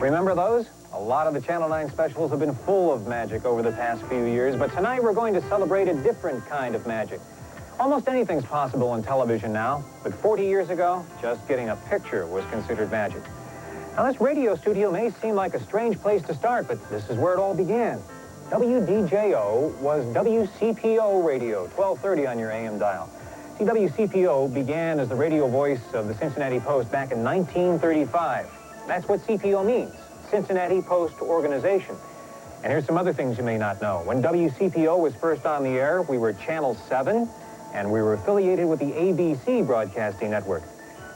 Remember those? A lot of the Channel 9 specials have been full of magic over the past few years, but tonight we're going to celebrate a different kind of magic. Almost anything's possible on television now, but 40 years ago, just getting a picture was considered magic. Now, this radio studio may seem like a strange place to start, but this is where it all began. WDJO was WCPO radio, 1230 on your AM dial. See, WCPO began as the radio voice of the Cincinnati Post back in 1935. That's what CPO means, Cincinnati Post Organization. And here's some other things you may not know. When WCPO was first on the air, we were Channel 7, and we were affiliated with the ABC Broadcasting Network.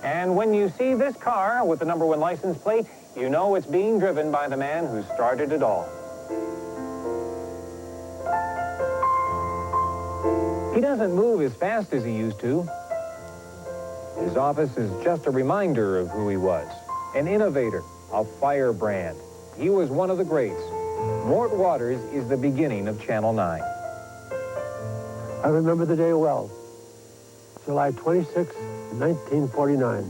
And when you see this car with the #1 license plate, you know it's being driven by the man who started it all. He doesn't move as fast as he used to. His office is just a reminder of who he was. An innovator, a firebrand. He was one of the greats. Mort Waters is the beginning of Channel 9. I remember the day well. July 26, 1949.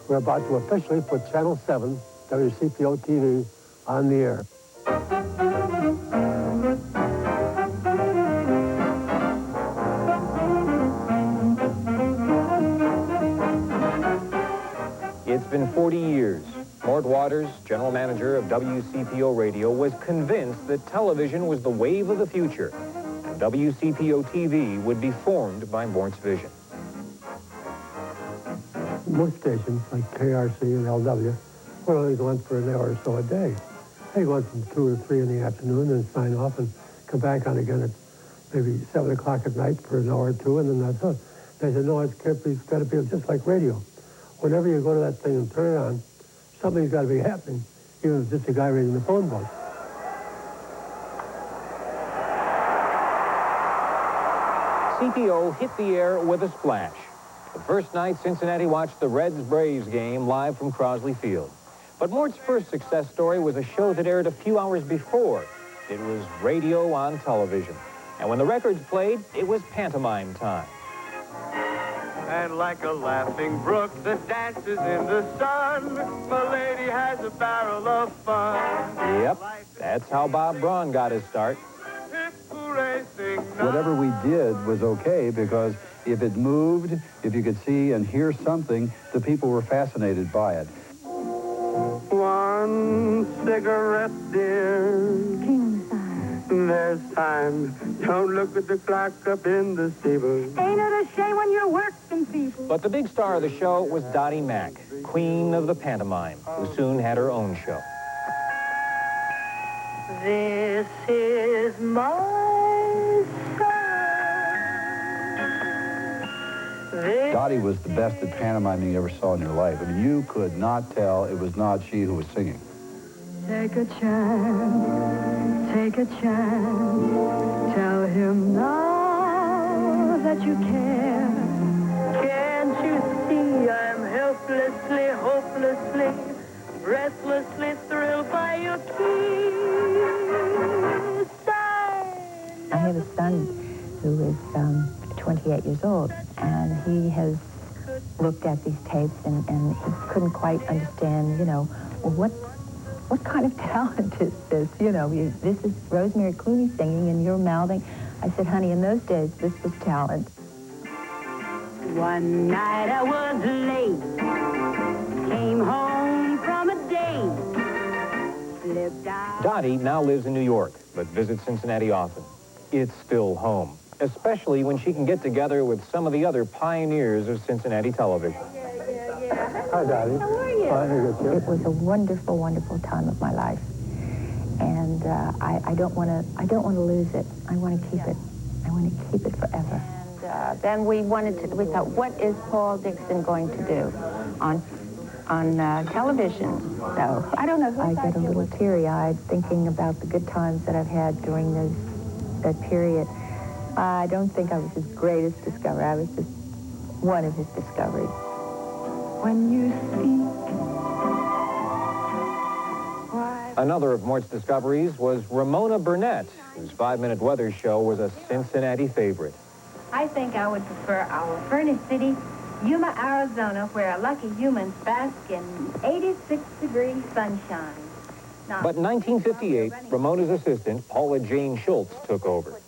We're about to officially put Channel 7, WCPO TV, on the air. It's been 40 years. Mort Waters, general manager of WCPO Radio, was convinced that television was the wave of the future, and WCPO TV would be formed by Mort's vision. Most stations, like KRC and LW, would only go on for an hour or so a day. They go on from 2 to 3 in the afternoon and sign off and come back on again at maybe 7 o'clock at night for an hour or two, and then that's it. They said, no, it's got to be just like radio. Whenever you go to that thing and turn it on, something's got to be happening, even if it's just a guy reading the phone book. CPO hit the air with a splash. The first night, Cincinnati watched the Reds-Braves game live from Crosley Field. But Mort's first success story was a show that aired a few hours before. It was radio on television. And when the records played, it was pantomime time. And like a laughing brook that dances in the sun, my lady has a barrel of fun. Yep, that's how Bob Braun got his start. Whatever we did was okay because if it moved, if you could see and hear something, the people were fascinated by it. One cigarette, dear. There's time. Don't look at the clock up in the stable. Ain't it a shame when you're working people? But the big star of the show was Dottie Mack, queen of the pantomime, who soon had her own show. This is my song. Dottie was the best at pantomiming you ever saw in your life. I mean, you could not tell it was not she who was singing. Take a chance, take a chance. Tell him now that you care. Can't you see I'm helplessly, hopelessly, breathlessly thrilled by your kiss? I have a son who is 28 years old, and he has looked at these tapes and he couldn't quite understand, you know, well, what kind of talent is this? You know, this is Rosemary Clooney singing and you're mouthing. I said, honey, in those days, this was talent. One night I was late, came home from a date, slipped out. Dottie now lives in New York, but visits Cincinnati often. It's still home, especially when she can get together with some of the other pioneers of Cincinnati television. Hi, Dottie. How are you? Fine, It was a wonderful, wonderful time of my life, and I don't want to lose it. I want to keep it. I want to keep it forever. And then we thought, what is Paul Dixon going to do on television? So I don't know. I get a little teary-eyed thinking about the good times that I've had during that period. I don't think I was his greatest discovery. I was just one of his discoveries. When you speak. Another of Mort's discoveries was Ramona Burnett, whose 5-minute weather show was a Cincinnati favorite. I think I would prefer our Furnace City Yuma, Arizona, where lucky humans bask in 86-degree sunshine. Now, But in 1958, Ramona's assistant, Paula Jane Schultz, took over.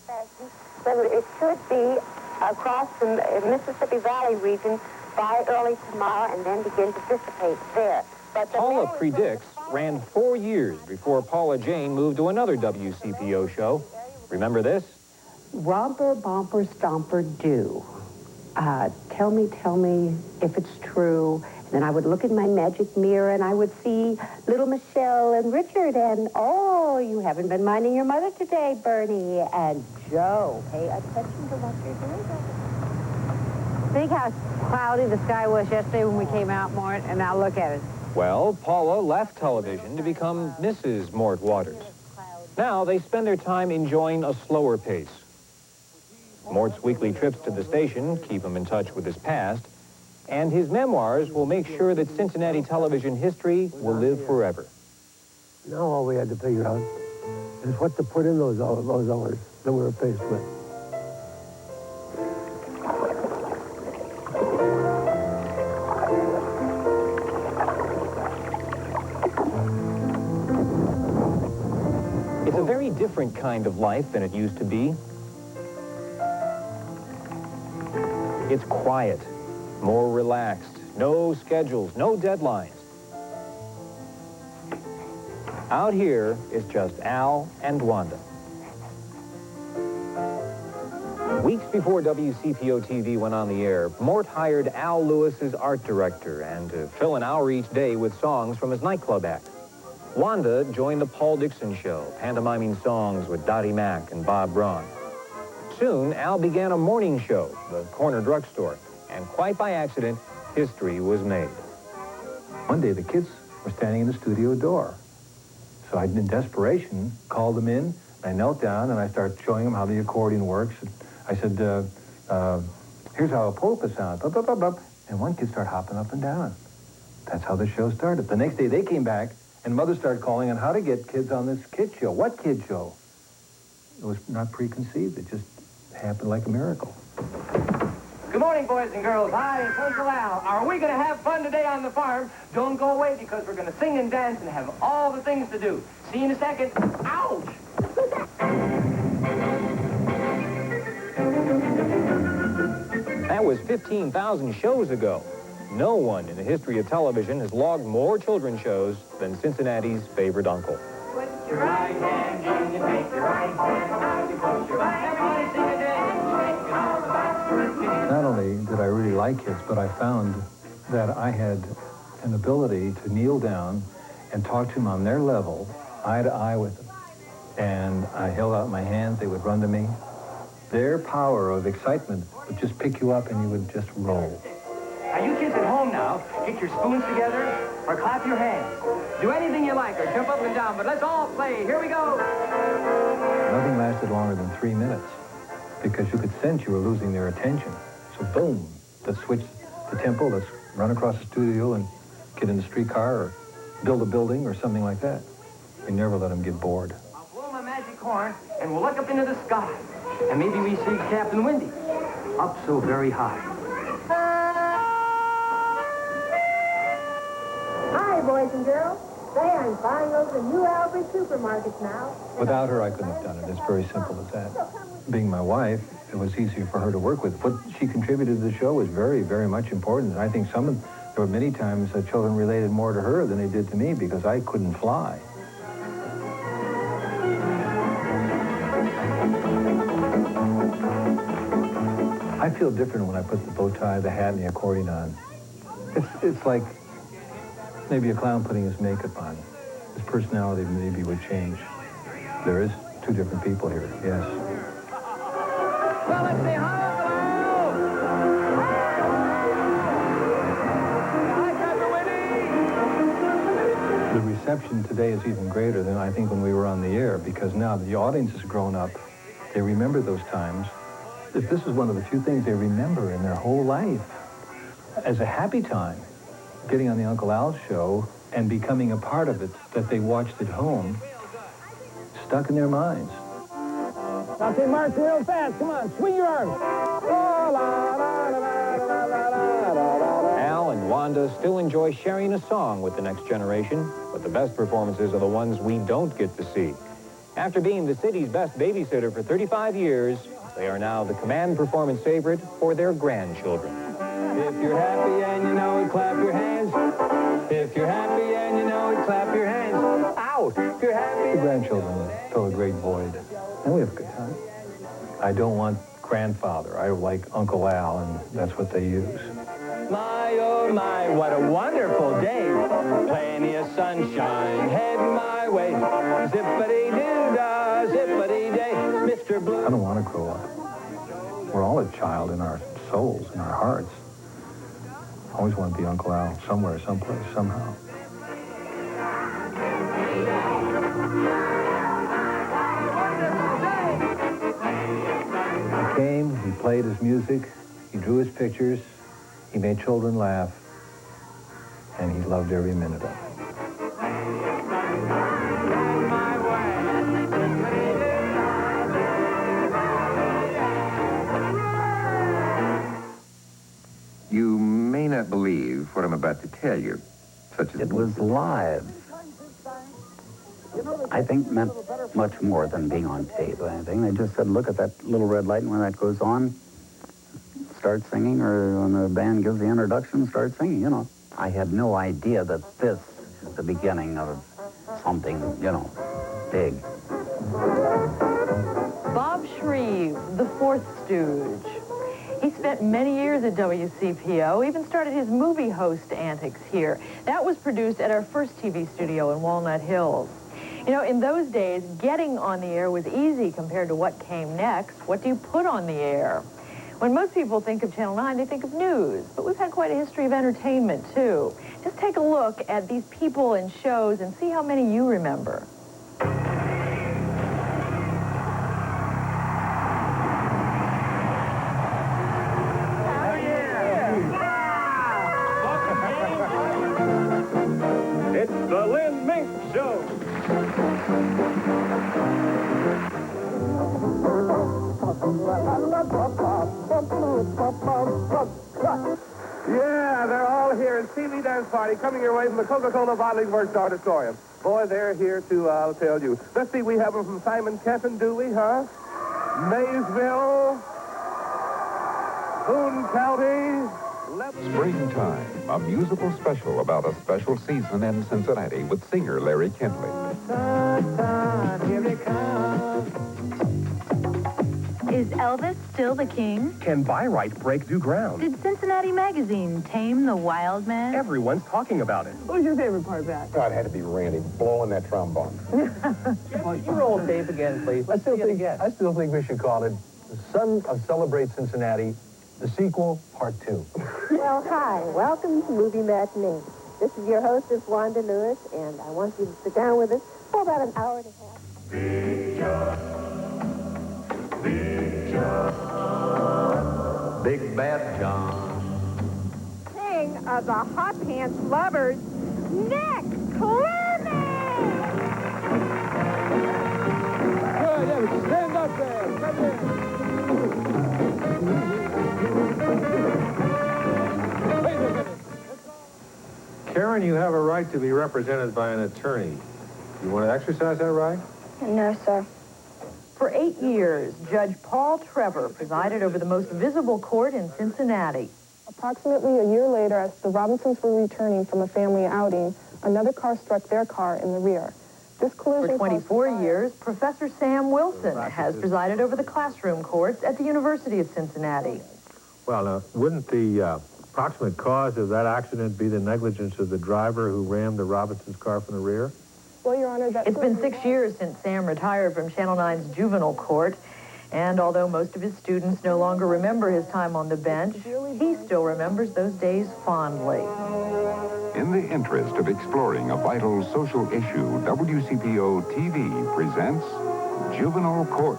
But it should be across the Mississippi Valley region by early tomorrow and then begin to dissipate there. But Paula predicts ran 4 years before Paula Jane moved to another WCPO show. Remember this? Romper, bumper, stomper, do. Tell me if it's true. And then I would look in my magic mirror and I would see little Michelle and Richard and, oh, you haven't been minding your mother today, Bernie. And Joe, pay attention to what you're doing. Think how cloudy the sky was yesterday when we came out, Mort, and now look at it. Well, Paula left television to become Mrs. Mort Waters. Now they spend their time enjoying a slower pace. Mort's weekly trips to the station keep him in touch with his past, and his memoirs will make sure that Cincinnati television history will live forever. Now all we had to figure out is what to put in those hours that we were faced with. It's a very different kind of life than it used to be. It's quiet, more relaxed, no schedules, no deadlines. Out here, it's just Al and Wanda. Weeks before WCPO TV went on the air, Mort hired Al Lewis's art director and to fill an hour each day with songs from his nightclub act. Wanda joined the Paul Dixon Show, pantomiming songs with Dottie Mack and Bob Braun. Soon, Al began a morning show, The Corner Drugstore, and quite by accident, history was made. One day, the kids were standing in the studio door. So I, in desperation, called them in. I knelt down, and I started showing them how the accordion works. And I said, here's how a polka sounds. Bup, bup, bup, bup. And one kid started hopping up and down. That's how the show started. The next day, they came back, and Mother started calling on how to get kids on this kid show. What kid show? It was not preconceived. It just happened like a miracle. Good morning, boys and girls. Hi, it's Uncle Al. Are we going to have fun today on the farm? Don't go away because we're going to sing and dance and have all the things to do. See you in a second. Ouch! That was 15,000 shows ago. No one in the history of television has logged more children's shows than Cincinnati's favorite uncle. Put your right hand in and make your right hand out. You push your right hand. Everybody sing a dance. Shake all the back. Not only did I really like kids, but I found that I had an ability to kneel down and talk to them on their level, eye to eye with them. And I held out my hands, they would run to me. Their power of excitement would just pick you up and you would just roll. Now, you kids at home now, get your spoons together or clap your hands. Do anything you like or jump up and down, but let's all play. Here we go. Nothing lasted longer than 3 minutes because you could sense you were losing their attention. So boom, let's switch the tempo, let's run across the studio and get in the streetcar or build a building or something like that. We never let them get bored. I'll blow my magic horn and we'll look up into the sky. And maybe we see Captain Windy up so very high. Hi, boys and girls. Say, I'm buying over the new Albury supermarkets now. Without her, I couldn't have done it. It's very simple as that. Being my wife, it was easier for her to work with. What she contributed to the show was very, very much important. And I think there were many times that children related more to her than they did to me because I couldn't fly. I feel different when I put the bow tie, the hat, and the accordion on. It's like maybe a clown putting his makeup on. His personality maybe would change. There is two different people here, yes. Well, let's say hi, Uncle Al! The reception today is even greater than I think when we were on the air because now the audience has grown up. They remember those times. This is one of the few things they remember in their whole life as a happy time. Getting on the Uncle Al show and becoming a part of it that they watched at home stuck in their minds. Okay, march real fast. Come on, swing your arms. Oh, la, la, la, la, la, la, la, la. still enjoy sharing a song with the next generation, but the best performances are the ones we don't get to see. After being the city's best babysitter for 35 years, they are now the command performance favorite for their grandchildren. If you're happy and you know it, clap your hands. If you're happy and you know it, clap your hands. Ow! If you're happy... The grandchildren fill a great void, and we have a good time. I don't want grandfather. I like Uncle Al, and that's what they use. My, oh my, what a wonderful day. Plenty of sunshine, heading my way. Zippity-doo-dah, zippity-day, Mr. Blue. I don't want to grow up. We're all a child in our souls, in our hearts. I always want to be Uncle Al somewhere, someplace, somehow. He came, he played his music, he drew his pictures, he made children laugh, and he loved every minute of it. You may not believe what I'm about to tell you, such as... It was live. I think meant much more than being on tape or anything. They just said, look at that little red light, and when that goes on, start singing, or when the band gives the introduction, start singing, you know. I had no idea that this is the beginning of something, you know, big. Bob Shreve, the fourth stooge. He spent many years at WCPO, even started his movie host antics here. That was produced at our first TV studio in Walnut Hills. You know, in those days, getting on the air was easy compared to what came next. What do you put on the air? When most people think of Channel 9, they think of news, but we've had quite a history of entertainment, too. Just take a look at these people and shows and see how many you remember. It's the Lynn Mink Show. Yeah, they're all here at TV Dance Party, coming your way from the Coca-Cola Bottling Works Auditorium. Boy, they're here too, I'll tell you. Let's see, we have them from Simon Kenton, do we, huh? Maysville, Boone County. Springtime, a musical special about a special season in Cincinnati with singer Larry Kentley. Here it comes. Is Elvis still the king? Can Byright break new ground? Did Cincinnati Magazine tame the wild man? Everyone's talking about it. What was your favorite part, Pat? God, it had to be Randy blowing that trombone. You roll tape again, please. I still think we should call it The Son of Celebrate Cincinnati, the sequel, part 2. Well, hi. Welcome to Movie Matinee. This is your hostess, Wanda Lewis, and I want you to sit down with us for about an hour and a half. Big Bad John. King of the Hot Pants Lovers, Nick Clement! Good, stand up there. Come in. Wait a minute. Karen, you have a right to be represented by an attorney. You want to exercise that right? No, sir. For 8 years, Judge Paul Trevor presided over the most visible court in Cincinnati. Approximately a year later, as the Robinsons were returning from a family outing, another car struck their car in the rear. This collision For 24 years, Professor Sam Wilson has presided over the classroom courts at the University of Cincinnati. Well, wouldn't the approximate cause of that accident be the negligence of the driver who rammed the Robinsons' car from the rear? Well, Your Honor, It's been 6 years since Sam retired from Channel 9's juvenile court, and although most of his students no longer remember his time on the bench, he still remembers those days fondly. In the interest of exploring a vital social issue, WCPO TV presents Juvenile Court.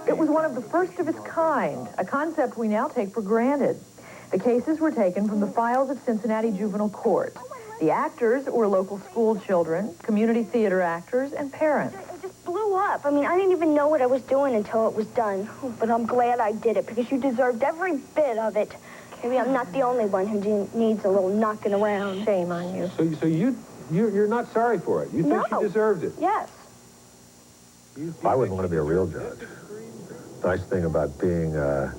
It was one of the first of its kind, a concept we now take for granted. The cases were taken from the files of Cincinnati Juvenile Court. The actors were local school children, community theater actors, and parents. It just blew up. I mean, I didn't even know what I was doing until it was done. But I'm glad I did it, because you deserved every bit of it. Maybe I'm not the only one who needs a little knocking around. Shame on you. So you're not sorry for it? You think she deserved it? Yes. I wouldn't want to be a real judge. Nice thing about being a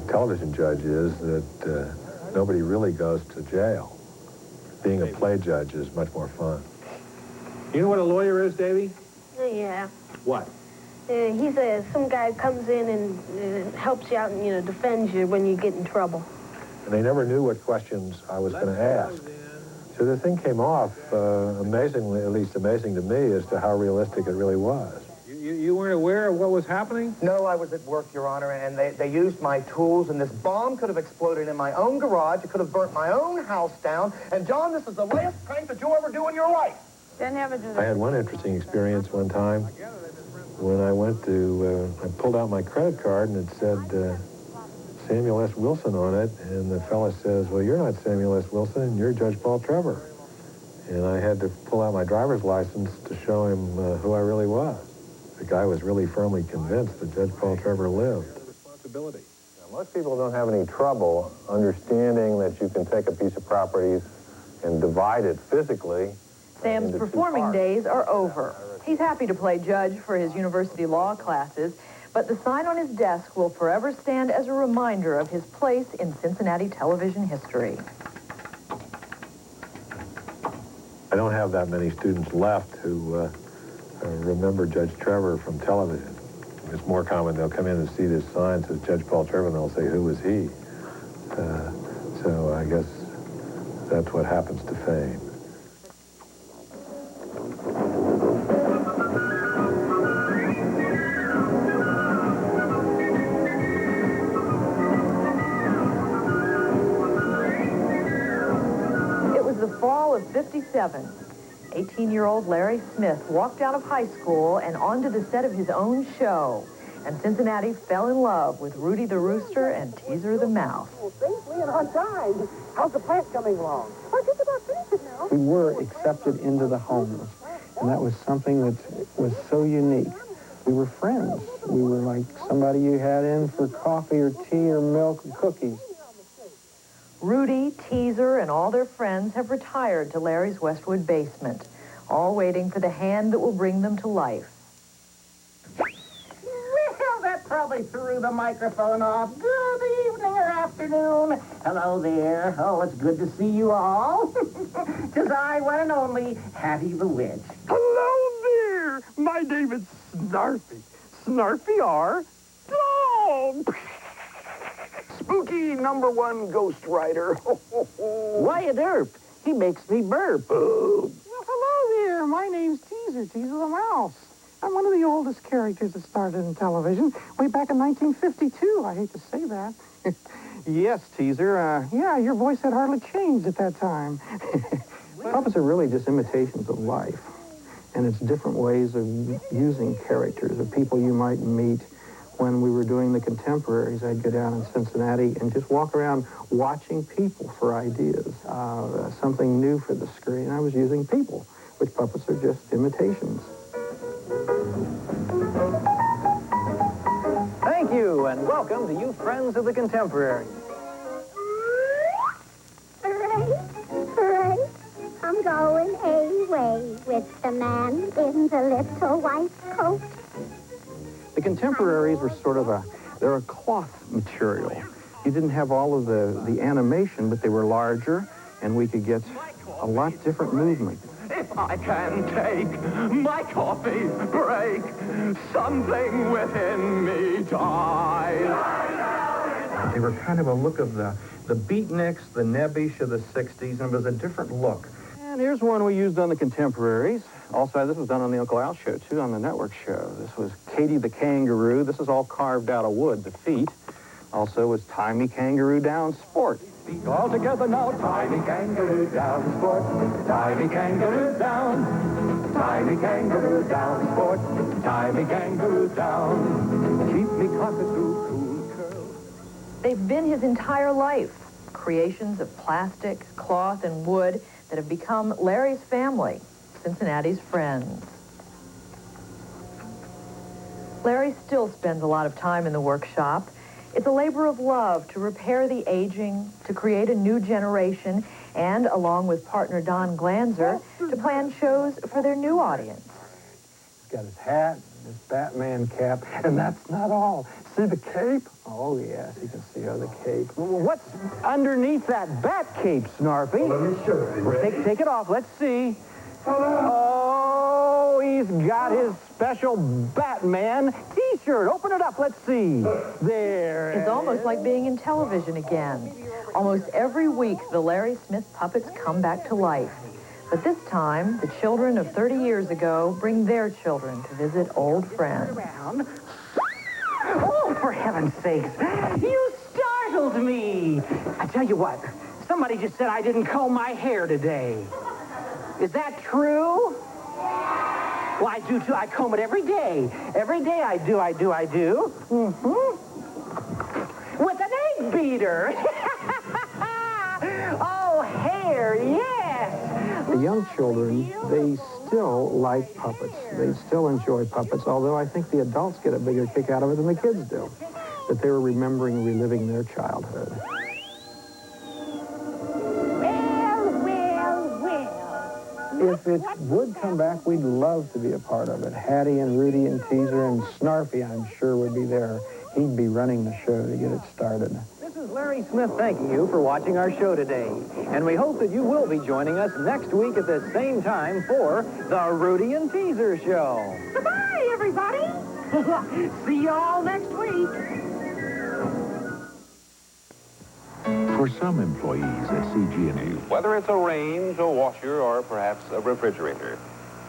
television judge is that nobody really goes to jail. Being a play judge is much more fun. You know what a lawyer is, Davy? Yeah. What? He's some guy who comes in and helps you out and, defends you when you get in trouble. And they never knew what questions I was going to ask. So the thing came off amazingly, at least amazing to me, as to how realistic it really was. You weren't aware of what was happening? No, I was at work, Your Honor, and they used my tools, and this bomb could have exploded in my own garage. It could have burnt my own house down. And, John, this is the last prank that you'll ever do in your life. Then never do that. I had one interesting experience one time when I went to, I pulled out my credit card and it said Samuel S. Wilson on it, and the fella says, well, you're not Samuel S. Wilson, you're Judge Paul Trevor. And I had to pull out my driver's license to show him who I really was. The guy was really firmly convinced that Judge Paul Trevor lived. Responsibility. Now, most people don't have any trouble understanding that you can take a piece of property and divide it physically. Sam's performing days are over. He's happy to play judge for his university law classes, but the sign on his desk will forever stand as a reminder of his place in Cincinnati television history. I don't have that many students left who remember Judge Trevor from television. It's more common they'll come in and see this sign that says Judge Paul Trevor, and they'll say, who was he? So I guess that's what happens to fame. It was the fall of '57. 18-year-old Larry Smith walked out of high school and onto the set of his own show. And Cincinnati fell in love with Rudy the Rooster and Teaser the Mouse. Safely and on time. How's the plant coming along? We're just about finished now. We were accepted into the homes, and that was something that was so unique. We were friends. We were like somebody you had in for coffee or tea or milk or cookies. Rudy, Teaser, and all their friends have retired to Larry's Westwood basement, all waiting for the hand that will bring them to life. Well, that probably threw the microphone off. Good evening or afternoon. Hello there. Oh, it's good to see you all. 'Tis I, one and only, Hattie the Witch. Hello there. My name is Snarfy. Snarfy R. Dog. Spooky #1 ghostwriter. Why a derp? He makes me burp. Well, hello there. My name's Teaser, Teaser the Mouse. I'm one of the oldest characters that started in television, way back in 1952. I hate to say that. Yes, Teaser. Yeah, your voice had hardly changed at that time. Puppets are really just imitations of life, and it's different ways of using characters, of people you might meet. When we were doing the contemporaries, I'd go down in Cincinnati and just walk around watching people for ideas, something new for the screen. I was using people, which puppets are just imitations. Thank you, and welcome to you friends of the contemporary. Hooray, I'm going away with the man in the little white coat. The contemporaries were sort of they're a cloth material. You didn't have all of the animation, but they were larger, and we could get a lot different movement. If I can take my coffee break, something within me dies. They were kind of a look of the beatniks, the nebbish of the 60s, and it was a different look. And here's one we used on the contemporaries. Also, this was done on the Uncle Al show, too, on the network show. This was Katie the Kangaroo. This is all carved out of wood, the feet. Also was Tie Me Kangaroo Down Sport. All together now, tie me kangaroo down, sport. Tie me kangaroo down. Tie me kangaroo down, sport. Tie me kangaroo down. Keep me cockatoo, cool curl. They've been his entire life, creations of plastic, cloth, and wood that have become Larry's family, Cincinnati's friends. Larry still spends a lot of time in the workshop. It's a labor of love to repair the aging, to create a new generation, and, along with partner Don Glanzer, to plan shows for their new audience. He's got his hat, his Batman cap, and that's not all. See the cape? Oh, yes, you can see the cape. What's underneath that bat cape, Snarfy? Well, let me show you. Well, take it off. Let's see. Oh, he's got his special Batman T-shirt. Open it up. Let's see. There. It's almost like being in television again. Almost every week, the Larry Smith puppets come back to life. But this time, the children of 30 years ago bring their children to visit old friends. Oh, for heaven's sakes. You startled me. I tell you what, somebody just said I didn't comb my hair today. Is that true? Well, I do, too. I comb it every day. Every day I do. Mm-hmm. With an egg beater. Oh, hair, yes. The young children, they still like puppets. They still enjoy puppets, although I think the adults get a bigger kick out of it than the kids do. That they're remembering, reliving their childhood. If it would come back, we'd love to be a part of it. Hattie and Rudy and Teaser and Snarfy, I'm sure, would be there. He'd be running the show to get it started. This is Larry Smith thanking you for watching our show today. And we hope that you will be joining us next week at the same time for the Rudy and Teaser Show. Goodbye, everybody. See you all next week. For some employees at CG&E, whether it's a range, a washer, or perhaps a refrigerator,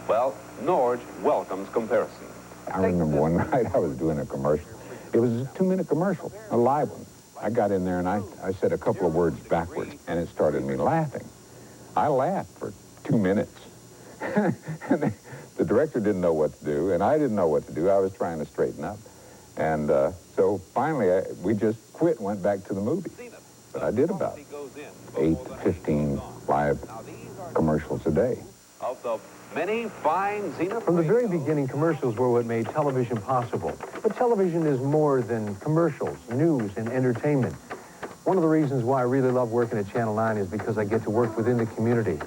well, Norge welcomes comparison. I remember one night I was doing a commercial. It was a 2-minute commercial, a live one. I got in there and I said a couple of words backwards, and it started me laughing. I laughed for 2 minutes. And the director didn't know what to do, and I didn't know what to do. I was trying to straighten up. And so finally, we just quit and went back to the movie. But I did about 8 to 15 live commercials a day. Of the many fine Zenith... From the very beginning, commercials were what made television possible. But television is more than commercials, news, and entertainment. One of the reasons why I really love working at Channel 9 is because I get to work within the community.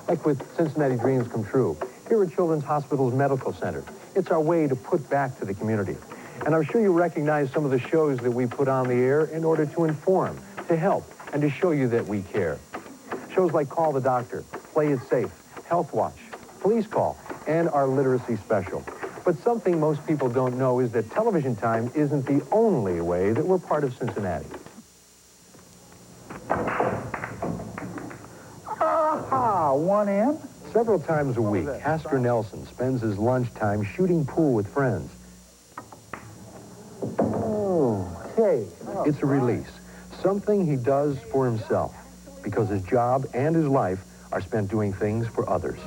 Like with Cincinnati Dreams Come True, here at Children's Hospital's Medical Center. It's our way to put back to the community. And I'm sure you recognize some of the shows that we put on the air in order to inform, to help, and to show you that we care. Shows like Call the Doctor, Play It Safe, Health Watch, Police Call, and our literacy special. But something most people don't know is that television time isn't the only way that we're part of Cincinnati. Aha, 1 in. Several times a week, Hasker Nelson spends his lunchtime shooting pool with friends. Okay. It's a release, something he does for himself, because his job and his life are spent doing things for others.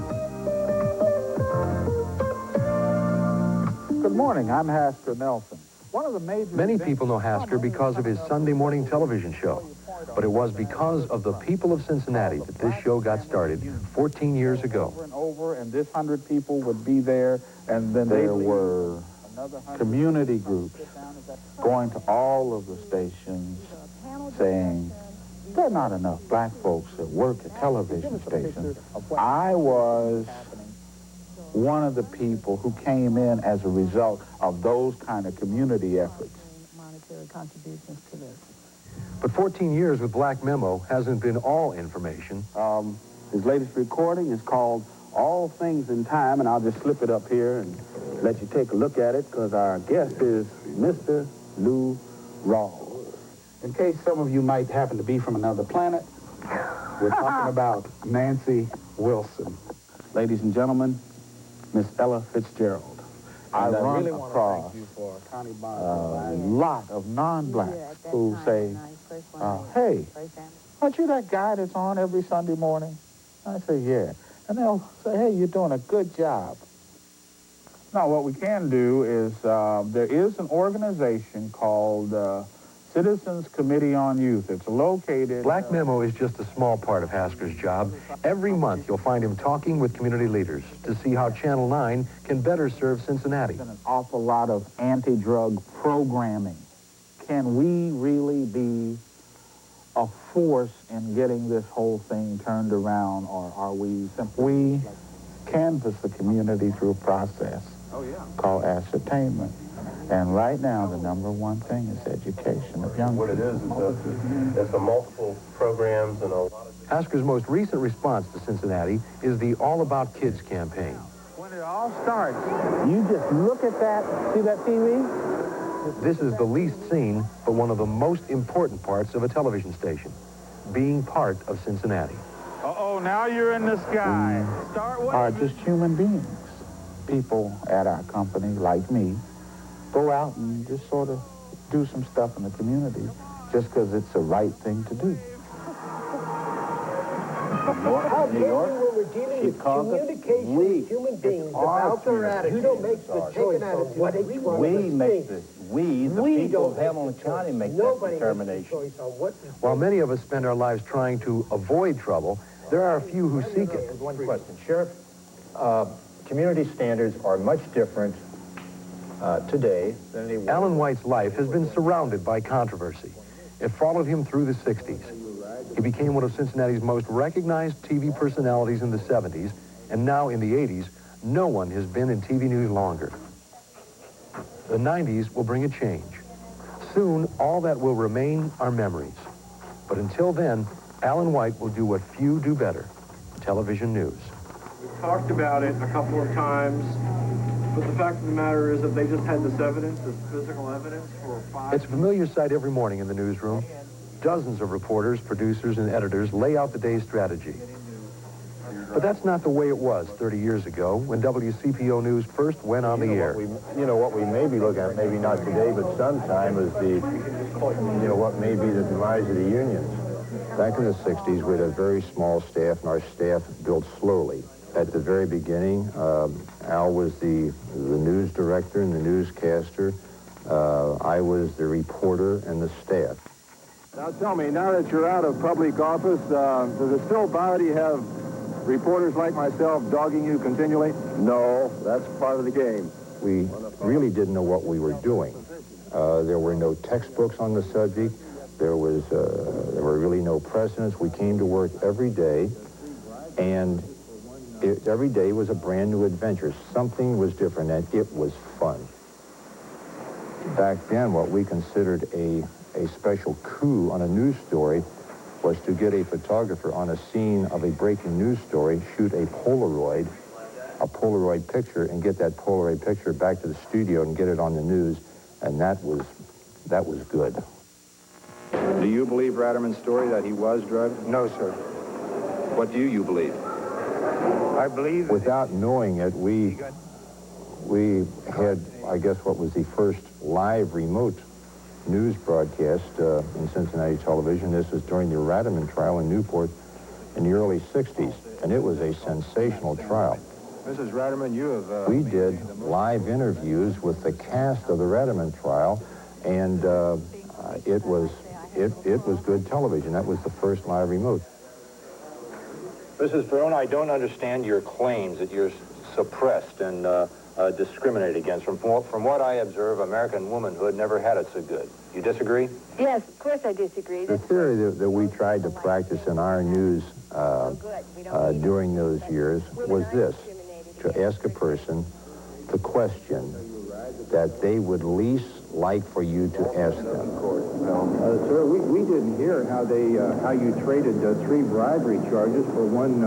Good morning, I'm Hasker Nelson. Many people know Hasker because of his Sunday morning television show. But it was because of the people of Cincinnati that this show got started 14 years ago. And this 100 people would be there, and then there were community groups going to all of the stations saying, there are not enough black folks that work at television stations. I was one of the people who came in as a result of those kind of community efforts. Monetary contributions to this. But 14 years with Black Memo hasn't been all information. His latest recording is called All Things in Time, and I'll just slip it up here and let you take a look at it, because our guest is Mr. Lou Rawls. In case some of you might happen to be from another planet, we're talking about Nancy Wilson. Ladies and gentlemen, Miss Ella Fitzgerald. I run really across a lot of non-blacks who say, hey, aren't you that guy that's on every Sunday morning? I say, yeah. And they'll say, hey, you're doing a good job. Now, what we can do is, there is an organization called Citizens Committee on Youth. It's located... Black Memo is just a small part of Hasker's job. Every month, you'll find him talking with community leaders to see how Channel 9 can better serve Cincinnati. An awful lot of anti-drug programming. can we really be a force in getting this whole thing turned around, or are we simply... We canvass the community through a process called ascertainment. And right now, the number one thing is education of young people. What it is it's a multiple programs and a lot of... Asker's most recent response to Cincinnati is the All About Kids campaign. When it all starts, you just look at that, see that TV? This is the least seen, but one of the most important parts of a television station, being part of Cincinnati. Uh-oh, now you're in the sky. Are just human beings. People at our company, like me, go out and just sort of do some stuff in the community just because it's the right thing to do. How dare you when we're dealing with communication with human beings about their attitude? You don't make the choice of what each one We of us make thinks. the, we, the people of Hamilton County, make that determination. While many of us spend our lives trying to avoid trouble, there are a few who seek it. One question. Sheriff, community standards are much different today than they were. Alan White's life has been surrounded by controversy. It followed him through the 60s. He became one of Cincinnati's most recognized TV personalities in the 70s, and now in the 80s, no one has been in TV news longer. The 90s will bring a change. Soon, all that will remain are memories. But until then, Alan White will do what few do better, television news. We've talked about it a couple of times, but the fact of the matter is that they just had this evidence, this physical evidence for 5... It's a familiar sight every morning in the newsroom. Dozens of reporters, producers, and editors lay out the day's strategy. But that's not the way it was 30 years ago when WCPO News first went on the air. What we may be looking at, maybe not today, but sometime, is what may be the demise of the unions. Back in the 60s, we had a very small staff, and our staff built slowly. At the very beginning, Al was the news director and the newscaster. I was the reporter and the staff. Now tell me, now that you're out of public office, does it still bother you to have reporters like myself dogging you continually? No, that's part of the game. We really didn't know what we were doing. There were no textbooks on the subject. There were really no precedents. We came to work every day, and every day was a brand new adventure. Something was different, and it was fun. Back then, what we considered a special coup on a news story was to get a photographer on a scene of a breaking news story, shoot a Polaroid picture, and get that Polaroid picture back to the studio and get it on the news, and that was good. Do you believe Ratterman's story that he was drugged? No, sir. What do you believe? I believe... Without knowing it, we had, I guess, what was the first live remote news broadcast in Cincinnati television. This was during the Ratterman trial in Newport in the early 60s, and it was a sensational trial. Mrs. Ratterman, you have... We did live interviews with the cast of the Ratterman trial, and it was good television. That was the first live remote. Mrs. Verona, I don't understand your claims that you're suppressed and discriminated against. From what I observe, American womanhood never had it so good. You disagree? Yes, of course I disagree. The theory that we tried to practice in our news during those years was this: to ask a person the question that they would least like for you to ask them. Sir, we didn't hear how you traded 3 bribery charges for one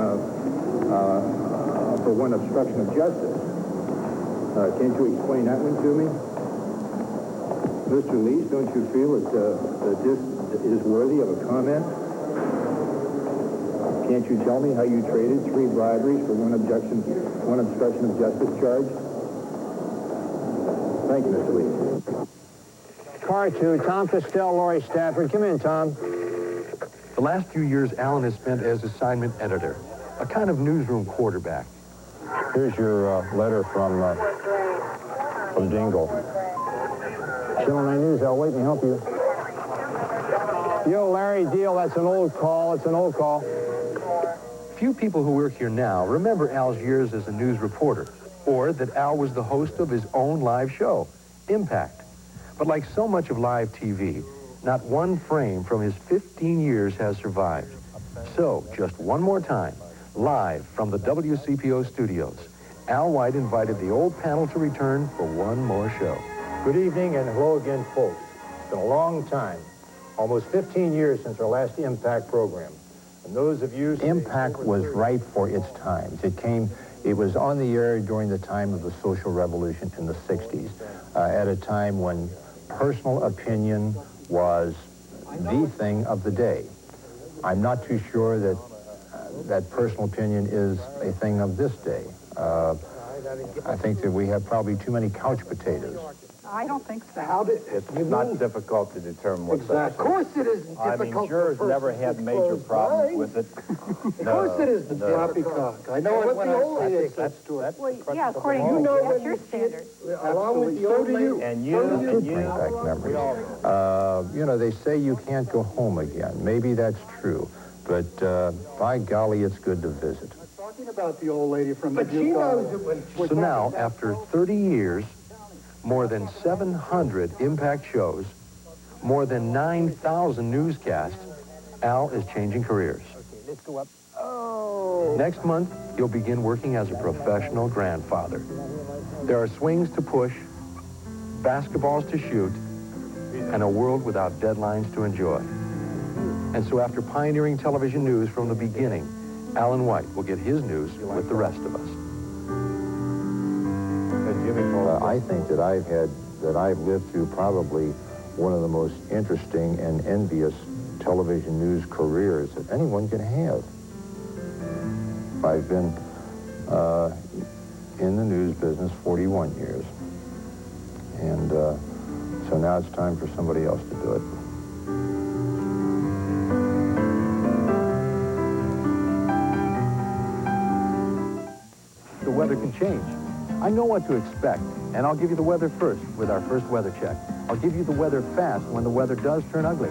obstruction of justice. Can't you explain that one to me? Mr. Lees, don't you feel that this is worthy of a comment? Can't you tell me how you traded 3 briberies for one obstruction of justice charge? Thank you, Mr. Lees. Car 2, Tom Castell, Laurie Stafford. Come in, Tom. The last few years Alan has spent as assignment editor, a kind of newsroom quarterback. Here's your letter from Dingle. Channel 9 News, I'll wait and help you. Yo, Larry, deal, that's an old call. It's an old call. Few people who work here now remember Al's years as a news reporter, or that Al was the host of his own live show, Impact. But like so much of live TV, not one frame from his 15 years has survived. So, just one more time, live from the WCPO studios, Al White invited the old panel to return for one more show. Good evening and hello again, folks. It's been a long time, almost 15 years since our last Impact program. And those of you... Impact was right for its times. It was on the air during the time of the social revolution in the 60s, at a time when personal opinion was the thing of the day. I'm not too sure that that personal opinion is a thing of this day. I think that we have probably too many couch potatoes. I don't think so. It's not difficult to determine what's Of course it isn't difficult. I mean, jurors never had major problems with it. Of course it isn't poppycock. I know what the old is. Well, yeah, according to that's your standard. Along with the old lady. And you. Bring back memories. You know, they say you can't go home again. Maybe that's true. But by golly, it's good to visit. Talking about the old lady from the Duke. So now, after 30 years, more than 700 Impact shows, more than 9,000 newscasts, Al is changing careers. Okay, let's go up. Oh. Next month, he'll begin working as a professional grandfather. There are swings to push, basketballs to shoot, and a world without deadlines to enjoy. And so after pioneering television news from the beginning, Alan White will get his news with the rest of us. I think that I've lived through probably one of the most interesting and envious television news careers that anyone can have. I've been in the news business 41 years. And so now it's time for somebody else to do it. The weather can change. I know what to expect, and I'll give you the weather first with our first weather check. I'll give you the weather fast when the weather does turn ugly.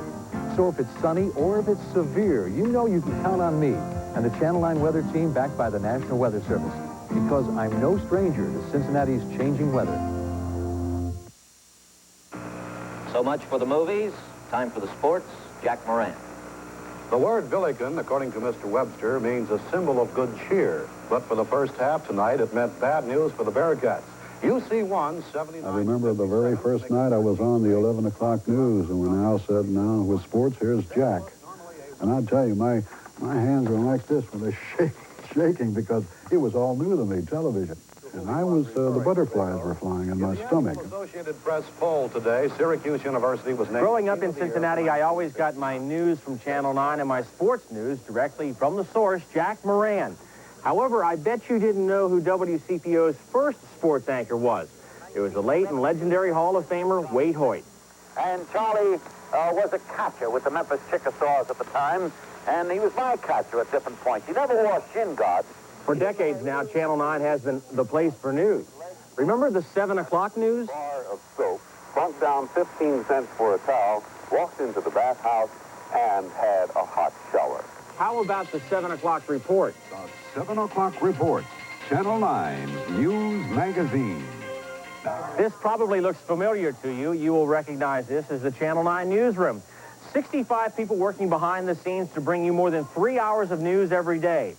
So if it's sunny or if it's severe, you know you can count on me and the Channel 9 weather team backed by the National Weather Service, because I'm no stranger to Cincinnati's changing weather. So much for the movies. Time for the sports. Jack Moran. The word Villigan, according to Mr. Webster, means a symbol of good cheer. But for the first half tonight, it meant bad news for the Bearcats. UC1, 79... I remember the very first night I was on the 11 o'clock news, and when Al said, now with sports, here's Jack. And I tell you, my hands were like this when they're shaking because it was all new to me, television. And I was, the butterflies were flying in my stomach. Associated Press poll today, Syracuse University was named... Growing up in Cincinnati, I always got my news from Channel 9 and my sports news directly from the source, Jack Moran. However, I bet you didn't know who WCPO's first sports anchor was. It was the late and legendary Hall of Famer, Wade Hoyt. And Charlie was a catcher with the Memphis Chickasaws at the time, and he was my catcher at different points. He never wore shin guards. For decades now, Channel 9 has been the place for news. Remember the 7 o'clock news? Bar of soap, plunked down 15 cents for a towel, walked into the bathhouse, and had a hot shower. How about the 7 o'clock report? The 7 o'clock report, Channel 9 News Magazine. This probably looks familiar to you. You will recognize this as the Channel 9 newsroom. 65 people working behind the scenes to bring you more than 3 hours of news every day.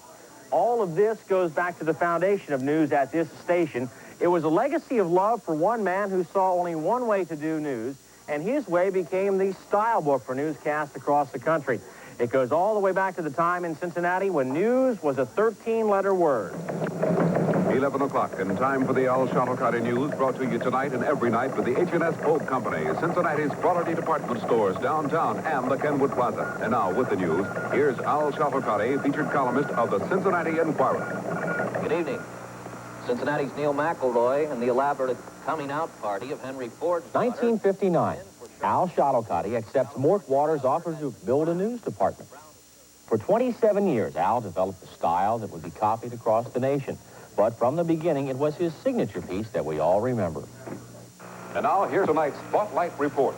All of this goes back to the foundation of news at this station. It was a legacy of love for one man who saw only one way to do news, and his way became the style book for newscasts across the country. It goes all the way back to the time in Cincinnati when news was a 13-letter word. 11 o'clock, and time for the Al Shuttlecotty News, brought to you tonight and every night with the H&S Pope Company, Cincinnati's quality department stores downtown and the Kenwood Plaza. And now, with the news, here's Al Shuttlecotty, featured columnist of the Cincinnati Enquirer. Good evening. Cincinnati's Neil McElroy and the elaborate coming-out party of Henry Ford's 1959. Al Shuttlecotty accepts Mort Waters' offer to build a news department. For 27 years, Al developed a style that would be copied across the nation. But from the beginning, it was his signature piece that we all remember. And now, here's tonight's Spotlight Report.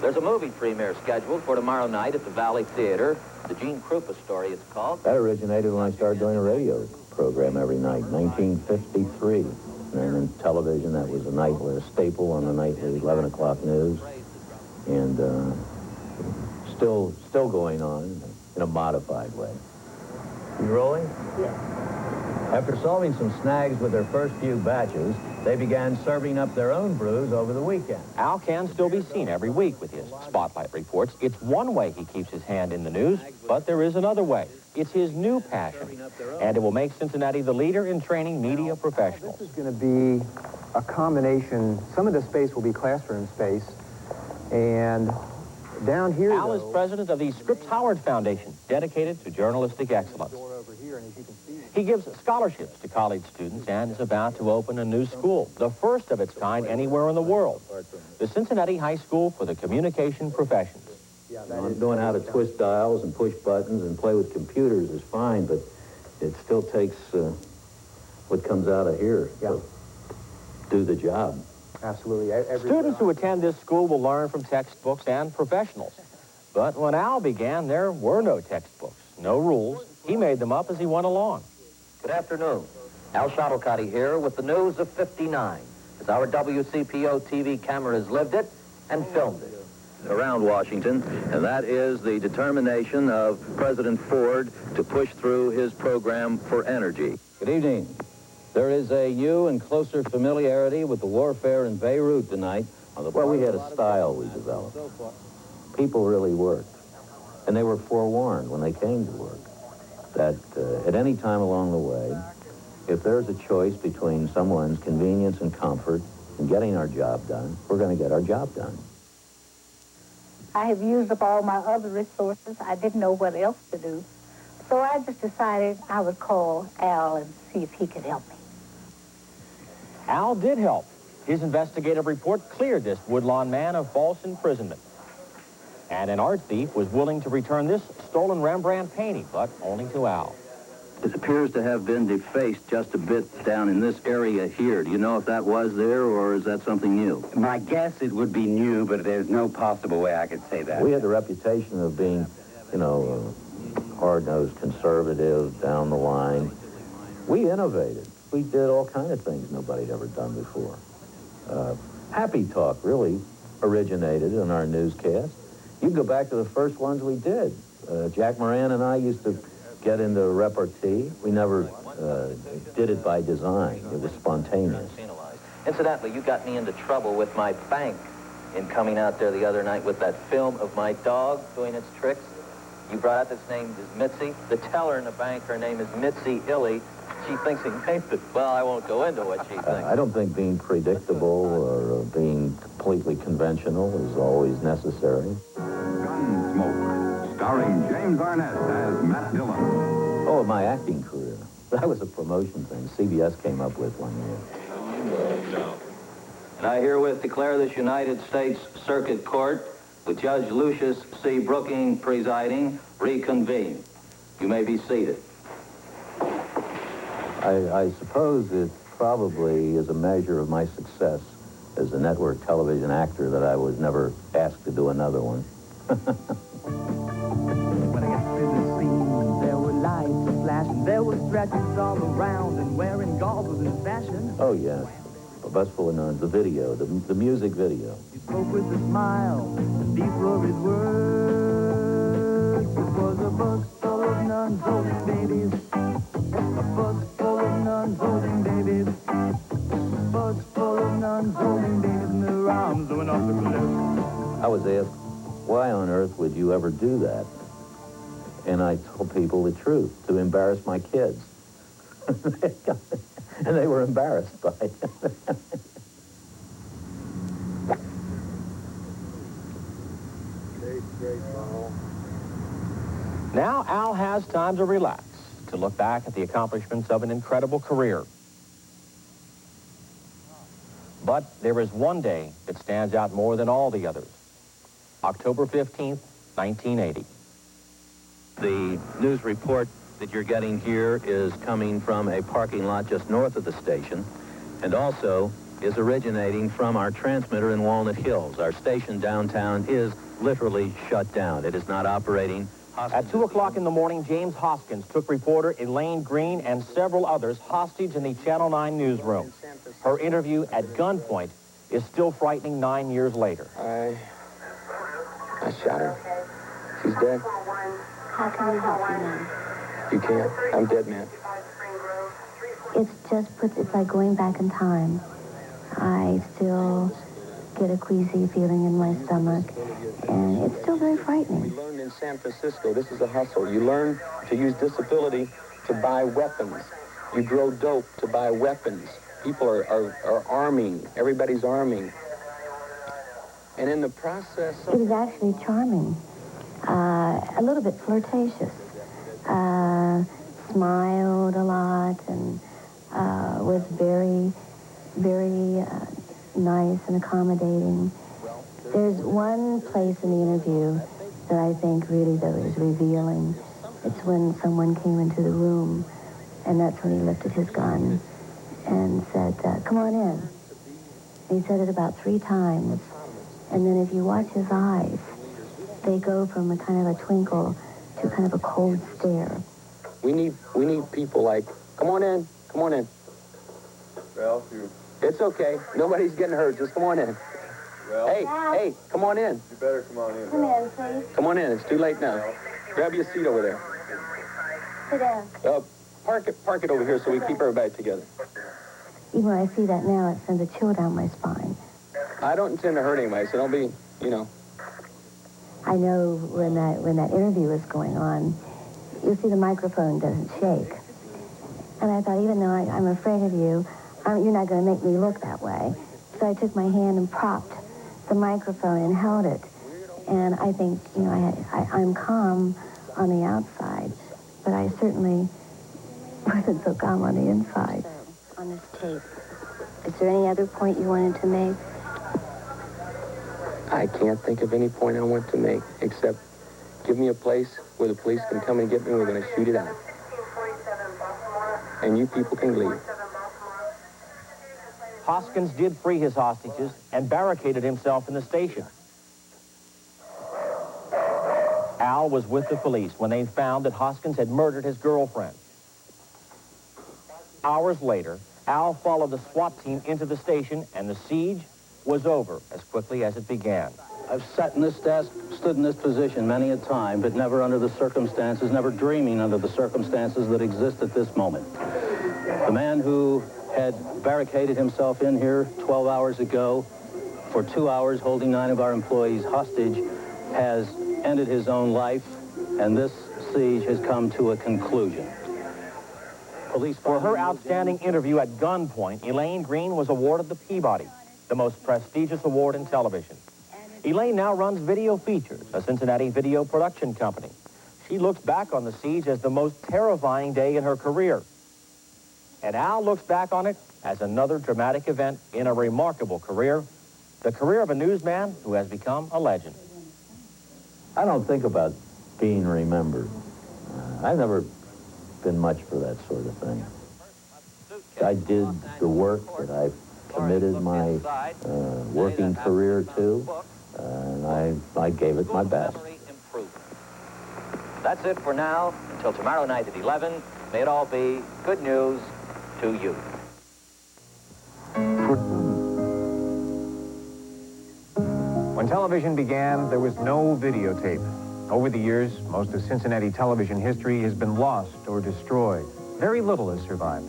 There's a movie premiere scheduled for tomorrow night at the Valley Theater. The Gene Krupa story, it's called. That originated when I started doing a radio program every night, 1953. And in television, that was a staple on the nightly 11 o'clock news. And still going on in a modified way. You rolling? Yes. After solving some snags with their first few batches, they began serving up their own brews over the weekend. Al can still be seen every week with his Spotlight reports. It's one way he keeps his hand in the news, but there is another way. It's his new passion, and it will make Cincinnati the leader in training media professionals. This is going to be a combination. Some of the space will be classroom space, and down here, Al is president of the Scripps Howard Foundation, dedicated to journalistic excellence. He gives scholarships to college students and is about to open a new school, the first of its kind anywhere in the world, the Cincinnati High School for the Communication Professions. Knowing how to twist dials and push buttons and play with computers is fine, but it still takes what comes out of here to do the job. Absolutely. Students who attend this school will learn from textbooks and professionals. But when Al began, there were no textbooks, no rules. He made them up as he went along. Good afternoon. Al Shuttlecotty here with the news of 59, as our WCPO TV cameras lived it and filmed it. Around Washington, and that is the determination of President Ford to push through his program for energy. Good evening. There is a new and closer familiarity with the warfare in Beirut tonight. Well, we had a style we developed. People really worked, and they were forewarned when they came to work that at any time along the way, if there's a choice between someone's convenience and comfort and getting our job done, we're going to get our job done. I have used up all my other resources. I didn't know what else to do. So I just decided I would call Al and see if he could help me. Al did help. His investigative report cleared this Woodlawn man of false imprisonment. And an art thief was willing to return this stolen Rembrandt painting, but only to Al. It appears to have been defaced just a bit down in this area here. Do you know if that was there, or is that something new? My guess it would be new, but there's no possible way I could say that. We had the reputation of being, you know, hard-nosed conservative down the line. We innovated. We did all kinds of things nobody'd ever done before. Happy Talk really originated in our newscast. You can go back to the first ones we did. Jack Moran and I used to get into repartee. We never did it by design. It was spontaneous. Incidentally, you got me into trouble with my bank in coming out there the other night with that film of my dog doing its tricks. You brought out this name is Mitzi. The teller in the bank, her name is Mitzi Illy. She thinks he named it. Well, I won't go into what she thinks. I don't think being predictable or being completely conventional is always necessary. Gunsmoke, starring James Arnett as Matt Dillon. Oh, my acting career. That was a promotion thing CBS came up with one year. And I herewith declare this United States Circuit Court, with Judge Lucius C. Brooking presiding, reconvened. You may be seated. I suppose it probably is a measure of my success as a network television actor that I was never asked to do another one. When I got to the scene, there were lights flashing, there were stretchers all around, and wearing goggles in fashion. Oh, yes. A bus full of nuns, the video, the music video. He spoke with a smile, and these were his words. It was a bus full of nuns holding babies. A bus full of nuns holding babies. A bus full of nuns holding babies, and their arms went off the cliff. I was asked, why on earth would you ever do that? And I told people the truth, to embarrass my kids. And they were embarrassed by it. Now Al has time to relax, to look back at the accomplishments of an incredible career. But there is one day that stands out more than all the others. October 15th, 1980. The news report that you're getting here is coming from a parking lot just north of the station, and also is originating from our transmitter in Walnut Hills. Our station downtown is literally shut down. It is not operating At 2 o'clock in the morning, James Hoskins took reporter Elaine Green and several others hostage in the Channel 9 newsroom. Her interview at gunpoint is still frightening 9 years later. I shot her. She's dead. How can we help you now? You can't. I'm dead, man. It's like going back in time. I still get a queasy feeling in my stomach, and it's still very frightening. We learned in San Francisco, this is a hustle. You learn to use disability to buy weapons. You grow dope to buy weapons. People are arming. Everybody's arming. And in the process... It was actually charming. A little bit flirtatious. Smiled a lot and was very, very nice and accommodating. There's one place in the interview that I think really, though, is revealing. It's when someone came into the room, and that's when he lifted his gun and said, come on in. And he said it about 3 times. And then if you watch his eyes, they go from a kind of a twinkle to kind of a cold stare. We need people like, come on in, come on in. Well, It's okay. Nobody's getting hurt. Just come on in. Well, hey, come on in. You better come on in. Come in, please. Come on in. It's too late now. Grab your seat over there. Sit down. Park it over here so we keep everybody together. Even when I see that now, it sends a chill down my spine. I don't intend to hurt anybody, so don't be, I know when that interview was going on, you'll see the microphone doesn't shake. And I thought, even though I'm afraid of you, you're not going to make me look that way. So I took my hand and propped the microphone and held it. And I think, I'm calm on the outside, but I certainly wasn't so calm on the inside. On this tape, is there any other point you wanted to make? I can't think of any point I want to make, except give me a place where the police can come and get me. We're going to shoot it out. And you people can leave. Hoskins did free his hostages and barricaded himself in the station. Al was with the police when they found that Hoskins had murdered his girlfriend. Hours later, Al followed the SWAT team into the station, and the siege was over as quickly as it began. I've sat in this desk, stood in this position many a time, but never under the circumstances, never dreaming under the circumstances that exist at this moment. The man who had barricaded himself in here 12 hours ago for 2 hours, holding 9 of our employees hostage, has ended his own life, and this siege has come to a conclusion. For her outstanding interview at gunpoint, Elaine Green was awarded the Peabody, the most prestigious award in television. Elaine now runs Video Features, a Cincinnati video production company. She looks back on the siege as the most terrifying day in her career. And Al looks back on it as another dramatic event in a remarkable career, the career of a newsman who has become a legend. I don't think about being remembered. I've never been much for that sort of thing. I did the work that I've committed my working career to, and I gave it my best. That's it for now. Until tomorrow night at 11, may it all be good news to you. When television began, there was no videotape. Over the years, most of Cincinnati television history has been lost or destroyed. Very little has survived.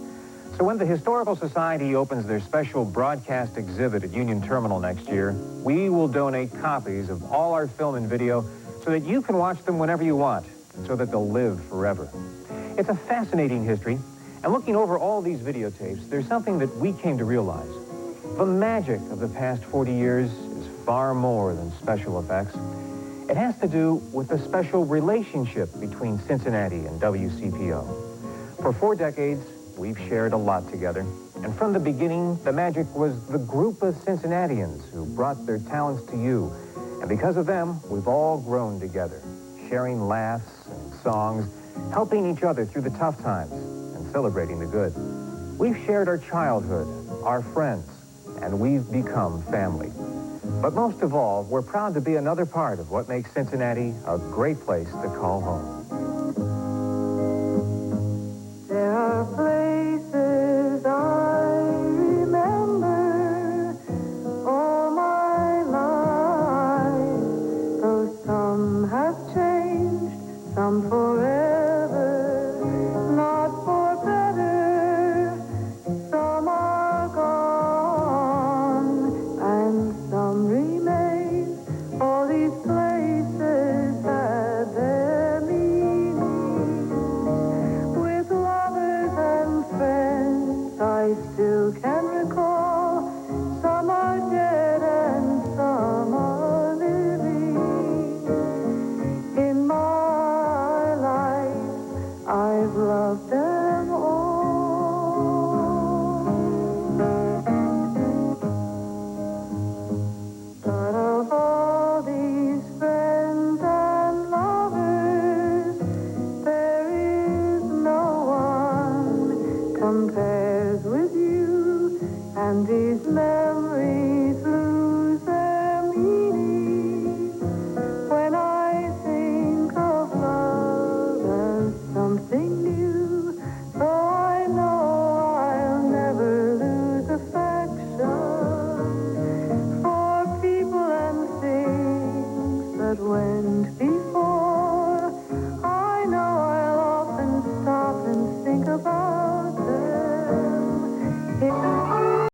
So when the Historical Society opens their special broadcast exhibit at Union Terminal next year, we will donate copies of all our film and video so that you can watch them whenever you want, and so that they'll live forever. It's a fascinating history, and looking over all these videotapes, there's something that we came to realize. The magic of the past 40 years is far more than special effects. It has to do with the special relationship between Cincinnati and WCPO. For 4 decades, we've shared a lot together. And from the beginning, the magic was the group of Cincinnatians who brought their talents to you. And because of them, we've all grown together, sharing laughs and songs, helping each other through the tough times, and celebrating the good. We've shared our childhood, our friends, and we've become family. But most of all, we're proud to be another part of what makes Cincinnati a great place to call home. There are places I remember all my life, though some have changed, some forever, not for better. Some are gone, and some remain. All these places had their meaning. With lovers and friends, I still can recall. Some are dead and some are living. In my life, I've loved them all. But of all these friends and lovers, there is no one compares with you, and these memories lose their meaning when I think of love as something new. Though I know I'll never lose affection for people and things that went before.